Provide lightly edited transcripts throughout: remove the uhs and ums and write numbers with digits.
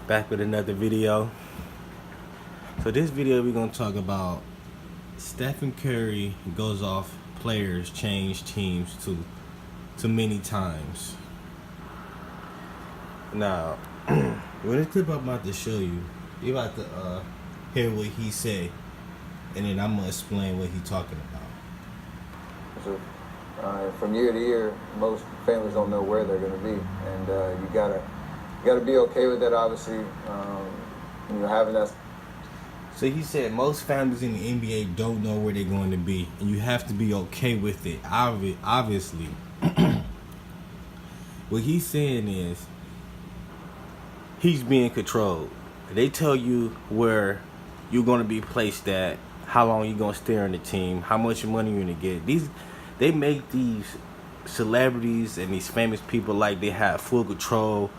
Back with another video. So this video we're gonna talk about Stephen Curry goes off players change teams to many times. Now, with this clip I'm about to show you, you're about to hear what he said, and then I'm gonna explain what he's talking about. So, from year to year, most families don't know where they're going to be, and you gotta be okay with that. Obviously, having that. So he said most families in the NBA don't know where they're going to be, and you have to be okay with it. Obviously, what he's saying is he's being controlled. They tell you where you're going to be placed at, how long you're going to stay on the team, how much money you're going to get. They make these celebrities and these famous people like they have full control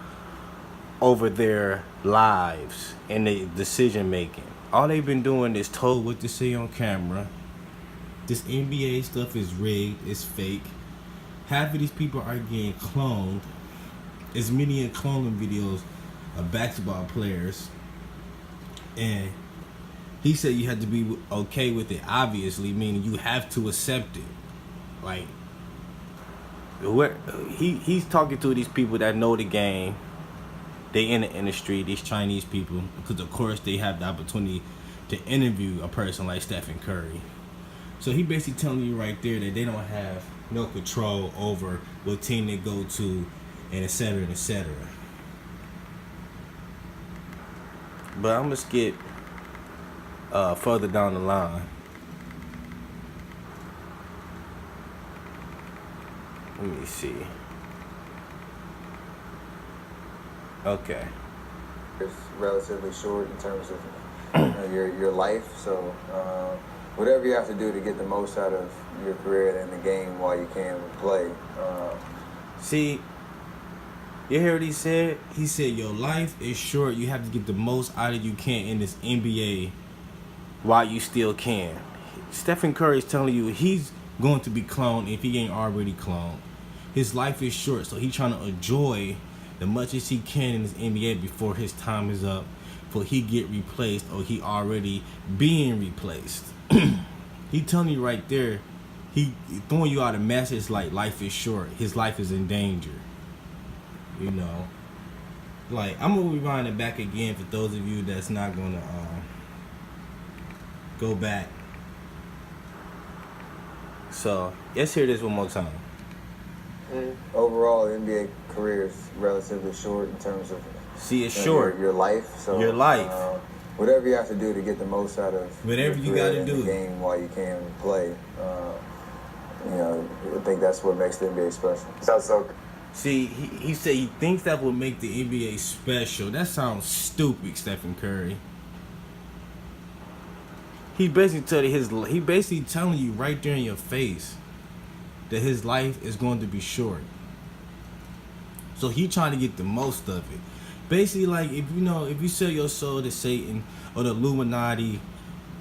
over their lives and their decision making. All they've been doing is told what to say on camera. This NBA stuff is rigged, it's fake. Half of these people are getting cloned. As many cloning videos of basketball players. And he said you have to be okay with it, obviously, meaning you have to accept it. Like, he's talking to these people that know the game. They in the industry, these Chinese people, because of course they have the opportunity to interview a person like Stephen Curry. So he basically telling you right there that they don't have no control over what team they go to, and et cetera, and et cetera. But I'm gonna skip further down the line. Let me see. Okay. It's relatively short in terms of your life. So whatever you have to do to get the most out of your career and the game while you can play. See, you hear what he said? He said your life is short. You have to get the most out of you can in this NBA while you still can. Stephen Curry is telling you he's going to be cloned if he ain't already cloned. His life is short, so he's trying to enjoy the much as he can in this NBA before his time is up, before he get replaced or he already being replaced. He telling you right there, he throwing you out a message like life is short. His life is in danger. You know, like I'm gonna rewind it back again for those of you that's not gonna go back. So let's hear this one more time. Overall, NBA career is relatively short in terms of it's short. Your life. So your life. Whatever you have to do to get the most out of whatever you got to do the game while you can play. I think that's what makes the NBA special. Sounds so. See, he said he thinks that will make the NBA special. That sounds stupid, Stephen Curry. He basically telling you right there in your face that his life is going to be short. So he trying to get the most of it. Basically, like if you sell your soul to Satan or the Illuminati,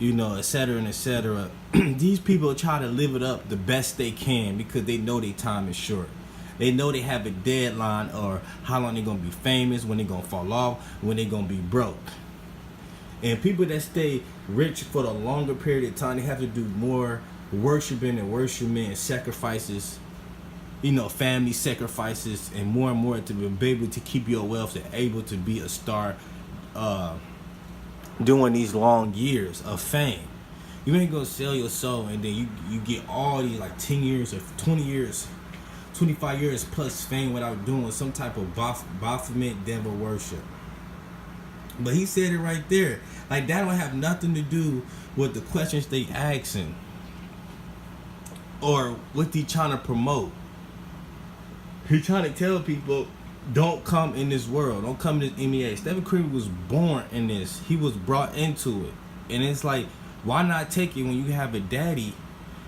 et cetera and et cetera, these people try to live it up the best they can because they know their time is short. They know they have a deadline or how long they're gonna be famous, when they're gonna fall off, when they're gonna be broke. And people that stay rich for the longer period of time, they have to do more worshiping and sacrifices, family sacrifices, and more to be able to keep your wealth and able to be a star during these long years of fame. You ain't gonna sell your soul and then you get all these like 10 years or 20 years, 25 years plus fame without doing some type of Baphomet devil worship. But he said it right there. Like that don't have nothing to do with the questions they asking or what he trying to promote. He trying to tell people, don't come in this world. Don't come in this NBA. Stephen Curry was born in this. He was brought into it. And it's like, why not take it when you have a daddy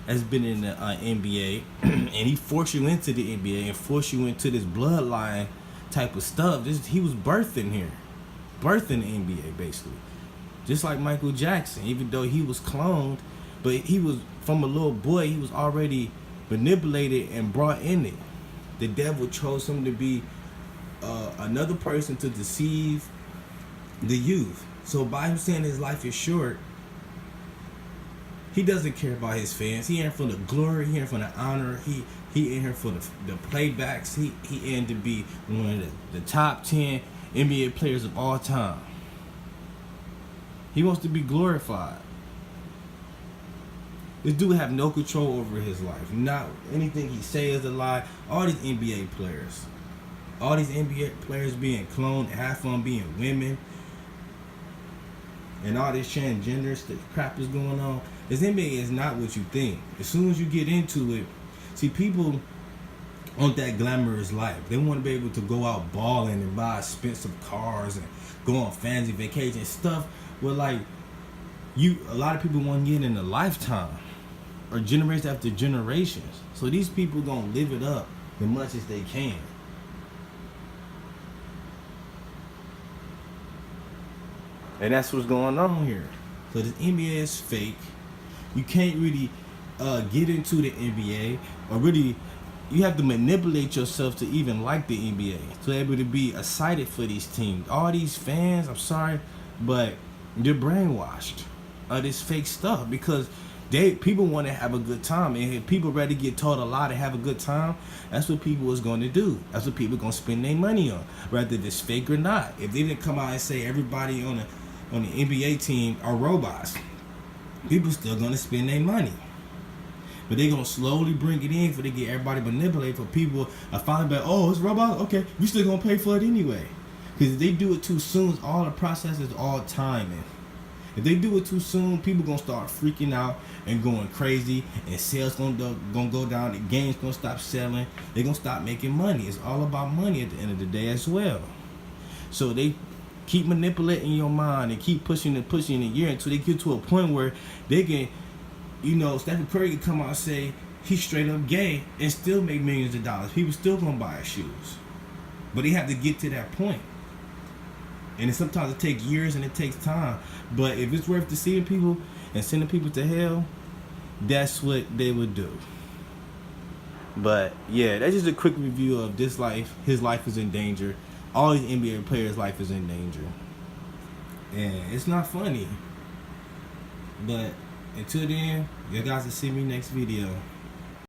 that's been in the NBA and he forced you into the NBA and forced you into this bloodline type of stuff. He was birthed in here. Birthed in the NBA, basically. Just like Michael Jackson, even though he was cloned, but he was, from a little boy, he was already manipulated and brought in it. The devil chose him to be another person to deceive the youth. So by him saying his life is short, he doesn't care about his fans. He in here for the glory. He in here for the honor. He in here for the playbacks. He in to be one of the top 10 NBA players of all time. He wants to be glorified. This dude have no control over his life. Not anything he say is a lie. All these NBA players being cloned, half of them being women, and all this transgender crap is going on. This NBA is not what you think. As soon as you get into it, see, people want that glamorous life. They want to be able to go out balling and buy expensive cars and go on fancy vacations, stuff where like a lot of people want to get in a lifetime or generation after generations. So these people gonna live it up as much as they can. And that's what's going on here. So this NBA is fake. You can't really get into the NBA, or really, you have to manipulate yourself to even like the NBA, to be able to be excited for these teams. All these fans, I'm sorry, but they're brainwashed of this fake stuff because people want to have a good time, and if people rather get taught a lot and have a good time, that's what people is going to do. That's what people are going to spend their money on, whether it's fake or not. If they didn't come out and say everybody on the NBA team are robots, people still going to spend their money. But they're going to slowly bring it in for they get everybody manipulated, for people to find out, oh, it's robots? Okay, we still going to pay for it anyway. Because if they do it too soon, all the process is all timing. If they do it too soon, people going to start freaking out and going crazy, and sales going to go down, the games going to stop selling, they're going to stop making money. It's all about money at the end of the day as well. So they keep manipulating your mind and keep pushing the year until they get to a point where they can, Stephen Curry can come out and say he's straight up gay and still make millions of dollars. People still gonna buy his shoes. But they have to get to that point. And sometimes it takes years and it takes time. But if it's worth deceiving people and sending people to hell, that's what they would do. But yeah, that's just a quick review of this life. His life is in danger. All these NBA players' life is in danger. And it's not funny. But until then, you guys will see me next video.